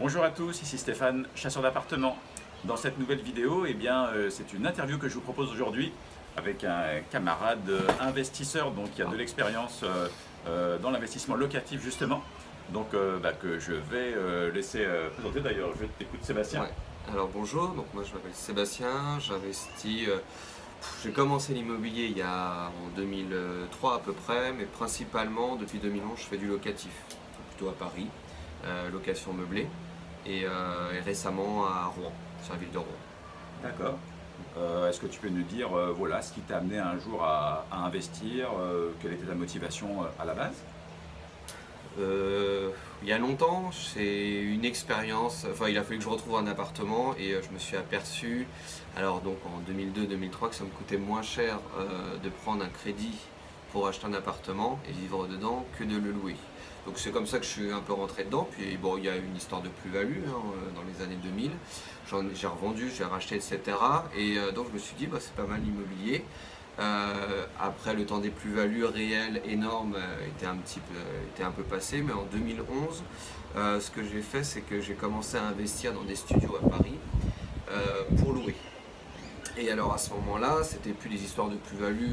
Bonjour à tous, ici Stéphane, chasseur d'appartements. Dans cette nouvelle vidéo, c'est une interview que je vous propose aujourd'hui avec un camarade investisseur donc, qui a de l'expérience dans l'investissement locatif justement. Que je vais laisser présenter d'ailleurs. Je t'écoute Sébastien. Ouais. Alors bonjour, donc moi je m'appelle Sébastien, j'investis, j'ai commencé l'immobilier il y a en 2003 à peu près, mais principalement depuis 2011 je fais du locatif, plutôt à Paris, location meublée, et récemment à Rouen, sur la ville de Rouen. D'accord. Est-ce que tu peux nous dire voilà, ce qui t'a amené un jour à investir, quelle était ta motivation à la base? Il y a longtemps, c'est une expérience, enfin il a fallu que je retrouve un appartement et je me suis aperçu, alors donc en 2002-2003, que ça me coûtait moins cher de prendre un crédit pour acheter un appartement et vivre dedans que de le louer. Donc c'est comme ça que je suis un peu rentré dedans, puis bon il y a une histoire de plus-value dans les années 2000, j'ai revendu, j'ai racheté etc. Et donc je me suis dit bah, c'est pas mal l'immobilier. Après le temps des plus-values réelles énormes était un peu passé, mais en 2011 ce que j'ai fait c'est que j'ai commencé à investir dans des studios à Paris pour louer. Et alors à ce moment-là c'était plus des histoires de plus-value,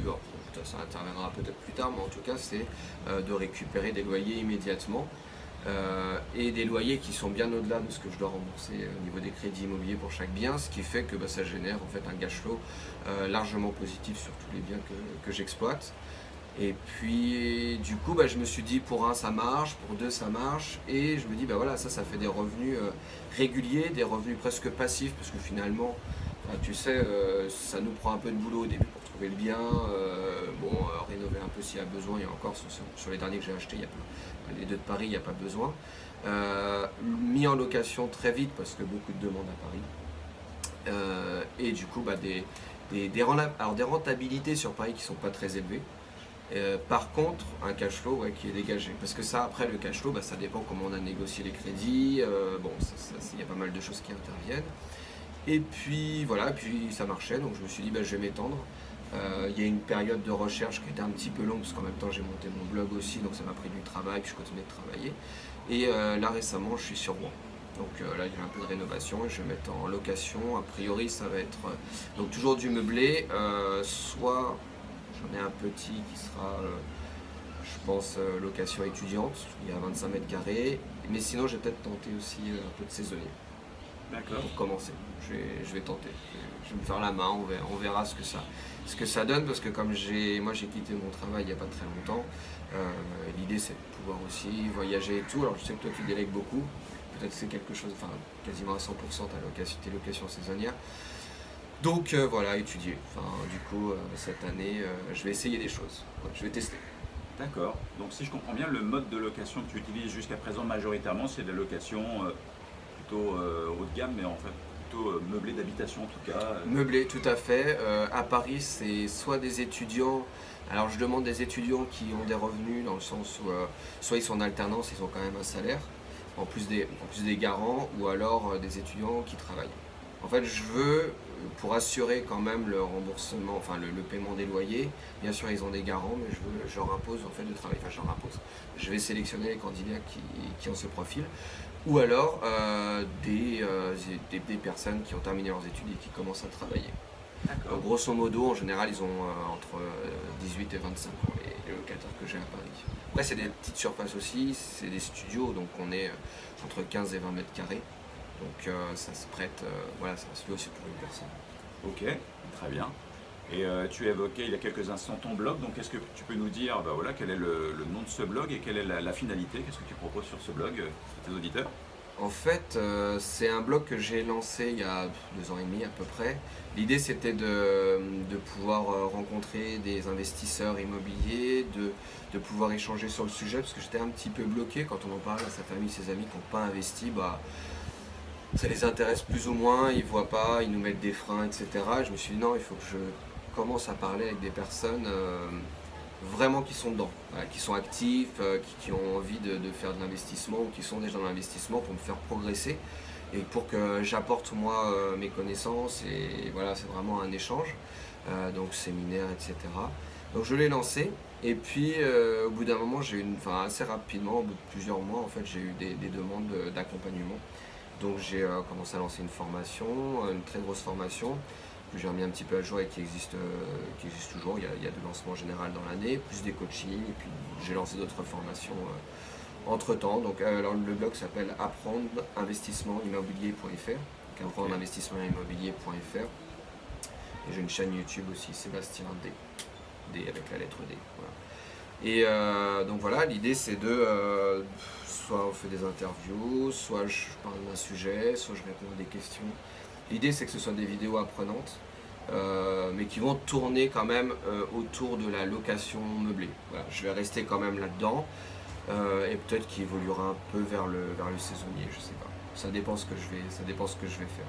ça interviendra peut-être plus tard, mais en tout cas c'est de récupérer des loyers immédiatement. Et des loyers qui sont bien au-delà de ce que je dois rembourser au niveau des crédits immobiliers pour chaque bien, ce qui fait que bah, ça génère en fait un cash flow largement positif sur tous les biens que j'exploite. Et puis du coup bah, je me suis dit pour un ça marche, pour deux ça marche, et je me dis bah voilà ça fait des revenus réguliers, des revenus presque passifs, parce que finalement tu sais ça nous prend un peu de boulot au début pour trouver le bien, rénover un peu s'il y a besoin, et encore sur les derniers que j'ai achetés, les deux de Paris, il n'y a pas besoin. Mis en location très vite parce que beaucoup de demandes à Paris. Et du coup, bah, des rentabilités sur Paris qui ne sont pas très élevées. Par contre, un cash flow qui est dégagé. Parce que ça, après, le cash flow, bah, ça dépend comment on a négocié les crédits. Il y a pas mal de choses qui interviennent. Et puis voilà, puis ça marchait, donc je me suis dit bah, je vais m'étendre. Il y a une période de recherche qui était un petit peu longue parce qu'en même temps j'ai monté mon blog aussi, donc ça m'a pris du travail, puis je continuais de travailler. Et là récemment je suis sur Rouen. Donc là il y a un peu de rénovation et je vais mettre en location. A priori ça va être donc toujours du meublé, soit j'en ai un petit qui sera je pense location étudiante, il y a 25 mètres carrés, mais sinon je vais peut-être tenter aussi un peu de saisonnier. D'accord. Pour commencer, je vais tenter. Je vais me faire la main, on verra ce que ça donne, parce que comme moi j'ai quitté mon travail il n'y a pas très longtemps, l'idée c'est de pouvoir aussi voyager et tout. Alors je sais que toi tu délègues beaucoup, peut-être que c'est quelque chose, enfin quasiment à 100% tes locations saisonnières. Donc voilà, étudier. Enfin, du coup, cette année, je vais essayer des choses. Ouais, je vais tester. D'accord. Donc si je comprends bien, le mode de location que tu utilises jusqu'à présent majoritairement, c'est de la location plutôt haut de gamme, mais en fait plutôt meublé d'habitation en tout cas. Meublé, tout à fait. À Paris, c'est soit des étudiants. Alors, je demande des étudiants qui ont des revenus, dans le sens où soit ils sont en alternance, ils ont quand même un salaire, en plus des garants, ou alors des étudiants qui travaillent. En fait, je veux, pour assurer quand même le remboursement, enfin le paiement des loyers, bien sûr ils ont des garants, mais je leur impose en fait de travailler. Enfin, je leur impose. Je vais sélectionner les candidats qui ont ce profil. Ou alors des personnes qui ont terminé leurs études et qui commencent à travailler. D'accord. Donc, grosso modo, en général, ils ont entre 18 et 25 ans, les locataires que j'ai à Paris. Après, c'est des petites surfaces aussi, c'est des studios, donc on est entre 15 et 20 mètres carrés. Donc ça se prête, voilà, ça se fait aussi pour une personne. Ok, très bien. Et tu évoquais il y a quelques instants ton blog, donc est-ce que tu peux nous dire bah voilà, quel est le nom de ce blog et quelle est la finalité? Qu'est-ce que tu proposes sur ce blog à tes auditeurs? En fait, c'est un blog que j'ai lancé il y a 2 ans et demi à peu près. L'idée c'était de pouvoir rencontrer des investisseurs immobiliers, de pouvoir échanger sur le sujet, parce que j'étais un petit peu bloqué quand on en parle à sa famille, ses amis qui n'ont pas investi. Bah, ça les intéresse plus ou moins, ils voient pas, ils nous mettent des freins, etc. Et je me suis dit non, il faut que je commence à parler avec des personnes vraiment qui sont dedans, voilà, qui sont actifs, qui ont envie de faire de l'investissement, ou qui sont déjà dans l'investissement, pour me faire progresser et pour que j'apporte moi mes connaissances. Et voilà, c'est vraiment un échange, donc séminaire, etc. Donc je l'ai lancé. Et puis au bout d'un moment, assez rapidement, au bout de plusieurs mois, en fait, j'ai eu des demandes d'accompagnement. Donc j'ai commencé à lancer une formation, une très grosse formation, que j'ai remis un petit peu à jour et qui existe toujours. Il y a de lancements général dans l'année, plus des coachings, et puis j'ai lancé d'autres formations entre-temps. Donc alors, le blog s'appelle apprendre-investissement-immobilier.fr, donc apprendre-investissement-immobilier.fr. Et j'ai une chaîne YouTube aussi, Sébastien D, D avec la lettre D. Voilà. Et donc voilà, l'idée c'est soit on fait des interviews, soit je parle d'un sujet, soit je réponds à des questions. L'idée c'est que ce soit des vidéos apprenantes, mais qui vont tourner quand même autour de la location meublée. Voilà, je vais rester quand même là-dedans, et peut-être qu'il évoluera un peu vers le saisonnier, je sais pas. Ça dépend ce que je vais faire.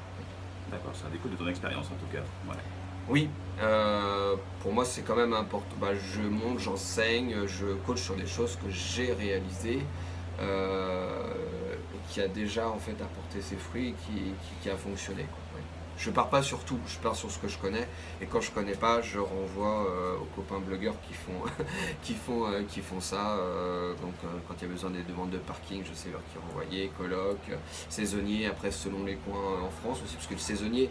D'accord, ça découle de ton expérience en tout cas. Ouais. Oui, pour moi c'est quand même important. Je monte, j'enseigne, je coach sur des choses que j'ai réalisées, et qui a déjà en fait apporté ses fruits et qui a fonctionné, quoi. Ouais. Je pars pas sur tout, je pars sur ce que je connais, et quand je connais pas, je renvoie aux copains blogueurs qui font qui font ça. Donc quand il y a besoin des demandes de parking, je sais vers qui renvoyer, coloc, saisonnier, après selon les coins en France aussi, parce que le saisonnier,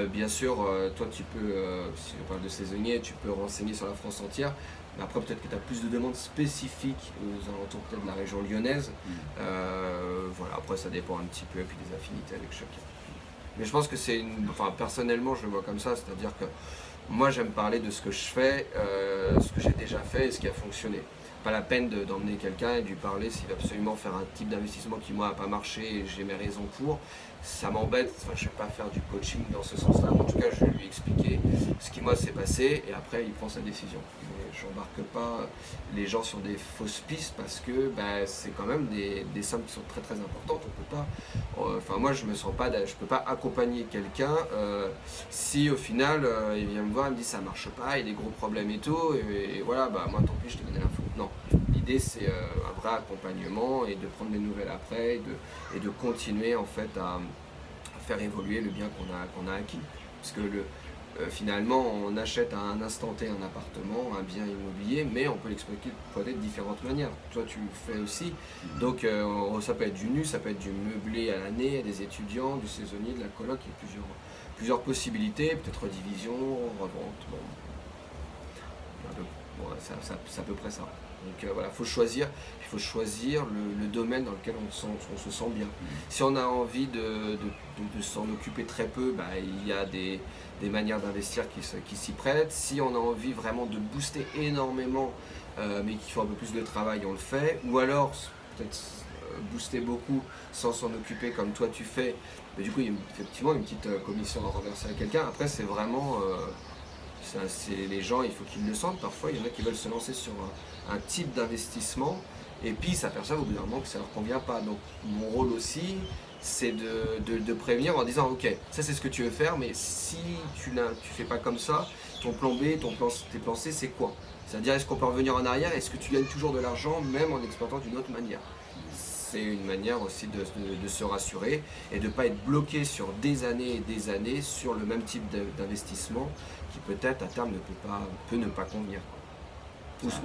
bien sûr, toi tu peux, si on parle de saisonnier, tu peux renseigner sur la France entière. Mais après, peut-être que tu as plus de demandes spécifiques aux alentours peut-être de la région lyonnaise. Voilà, après, ça dépend un petit peu, et puis des affinités avec chacun. Mais je pense que personnellement, je le vois comme ça, c'est-à-dire que moi, j'aime parler de ce que je fais, ce que j'ai déjà fait et ce qui a fonctionné. Pas la peine d'emmener quelqu'un et de lui parler s'il va absolument faire un type d'investissement qui, moi, n'a pas marché et j'ai mes raisons pour. Ça m'embête, je ne vais pas faire du coaching dans ce sens-là, mais en tout cas, je vais lui expliquer ce qui, moi, s'est passé et après, il prend sa décision. Je n'embarque pas les gens sur des fausses pistes parce que c'est quand même des sommes qui sont très très importantes. On peut pas, moi je me sens pas, je peux pas accompagner quelqu'un si au final il vient me voir, il me dit ça marche pas, il y a des gros problèmes et tout, et voilà, moi tant pis, je te donne l'info. Non, l'idée c'est un vrai accompagnement et de prendre des nouvelles après et de continuer en fait à faire évoluer le bien qu'on a acquis, parce que finalement, on achète à un instant T un appartement, un bien immobilier, mais on peut l'exploiter de différentes manières. Toi, tu le fais aussi. Donc, ça peut être du nu, ça peut être du meublé à l'année, des étudiants, du saisonnier, de la coloc. Il y a plusieurs possibilités, peut-être division, revente. C'est à peu près ça. Donc voilà, il faut choisir le domaine dans lequel on se sent bien. Si on a envie de s'en occuper très peu, il y a des manières d'investir qui s'y prêtent. Si on a envie vraiment de booster énormément, mais qu'il faut un peu plus de travail, on le fait. Ou alors, peut-être booster beaucoup sans s'en occuper comme toi tu fais. Mais du coup, il y a effectivement une petite commission à reverser à quelqu'un. Après, c'est vraiment... les gens, il faut qu'ils le sentent. Parfois, il y en a qui veulent se lancer sur un type d'investissement et puis ils s'aperçoivent au bout d'un moment que ça ne leur convient pas. Donc mon rôle aussi, c'est de prévenir en disant ok, ça c'est ce que tu veux faire, mais si tu fais pas comme ça, ton plan B, tes plans C, c'est quoi? C'est-à-dire, est-ce qu'on peut revenir en arrière? Est-ce que tu gagnes toujours de l'argent même en exploitant d'une autre manière? C'est une manière aussi de se rassurer et de ne pas être bloqué sur des années et des années sur le même type d'investissement qui peut-être à terme peut ne pas convenir.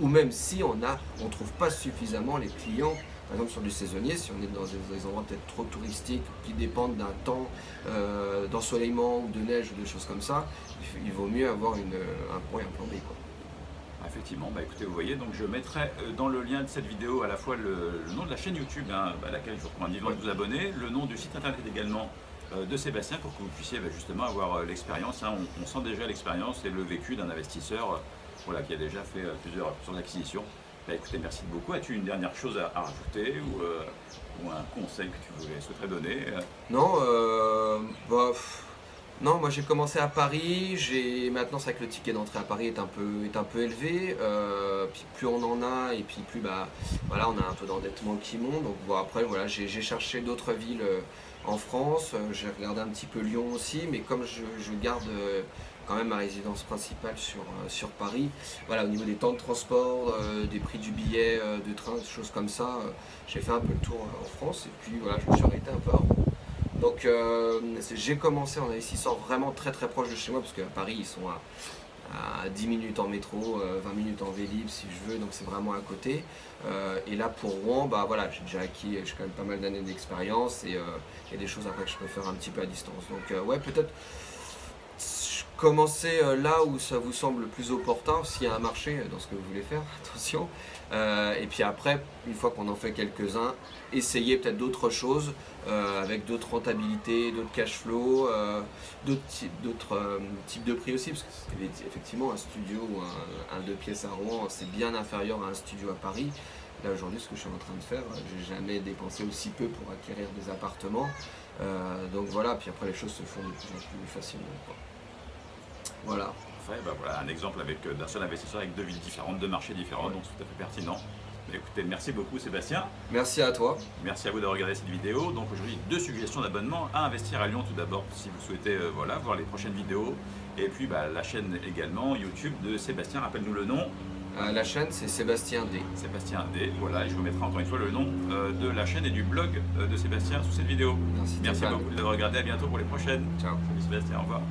Ou même si on ne trouve pas suffisamment les clients, par exemple sur du saisonnier, si on est dans des endroits peut-être trop touristiques qui dépendent d'un temps d'ensoleillement ou de neige ou de choses comme ça, il vaut mieux avoir un point et un plan B, quoi. Effectivement, écoutez, vous voyez, donc je mettrai dans le lien de cette vidéo à la fois le nom de la chaîne YouTube, à laquelle je vous recommande vivement de vous abonner, le nom du site internet également de Sébastien, pour que vous puissiez justement avoir l'expérience. On sent déjà l'expérience et le vécu d'un investisseur qui a déjà fait plusieurs acquisitions. Écoutez, merci beaucoup. As-tu une dernière chose à rajouter ou un conseil que tu souhaiterais donner? Non, non, moi j'ai commencé à Paris, maintenant c'est vrai que le ticket d'entrée à Paris est un peu élevé, puis plus on en a et puis plus voilà, on a un peu d'endettement qui monte. Donc après voilà, j'ai cherché d'autres villes en France, j'ai regardé un petit peu Lyon aussi, mais comme je garde quand même ma résidence principale sur Paris, voilà, au niveau des temps de transport, des prix du billet de train, des choses comme ça, j'ai fait un peu le tour en France et puis voilà, je me suis arrêté un peu à Rouen. Donc j'ai commencé en investissant vraiment très très proche de chez moi, parce qu'à Paris ils sont à 10 minutes en métro, 20 minutes en Vélib si je veux, donc c'est vraiment à côté. Et là pour Rouen, bah voilà, j'ai déjà acquis, j'ai quand même pas mal d'années d'expérience et il y a des choses après que je peux faire un petit peu à distance. Donc ouais, peut-être commencer là où ça vous semble le plus opportun, s'il y a un marché dans ce que vous voulez faire, attention. Et puis après, une fois qu'on en fait quelques-uns, essayer peut-être d'autres choses avec d'autres rentabilités, d'autres cash flow, d'autres types de prix aussi, parce que effectivement un studio ou un 2 pièces à Rouen, c'est bien inférieur à un studio à Paris. Là aujourd'hui, ce que je suis en train de faire, j'ai jamais dépensé aussi peu pour acquérir des appartements. Donc voilà, puis après les choses se font de plus en plus facilement, quoi. Voilà. Parfait, bah voilà, un exemple d'un seul investisseur avec deux villes différentes, deux marchés différents, donc c'est tout à fait pertinent. Mais écoutez, merci beaucoup Sébastien. Merci à toi. Merci à vous d'avoir regardé cette vidéo. Donc aujourd'hui, 2 suggestions d'abonnement à investir à Lyon tout d'abord, si vous souhaitez voilà, voir les prochaines vidéos. Et puis bah, la chaîne également YouTube de Sébastien, rappelle-nous le nom. La chaîne c'est Sébastien D. Sébastien D, voilà, et je vous mettrai encore une fois le nom de la chaîne et du blog de Sébastien sous cette vidéo. Merci beaucoup d'avoir regardé, à bientôt pour les prochaines. Ciao. Salut Sébastien, au revoir.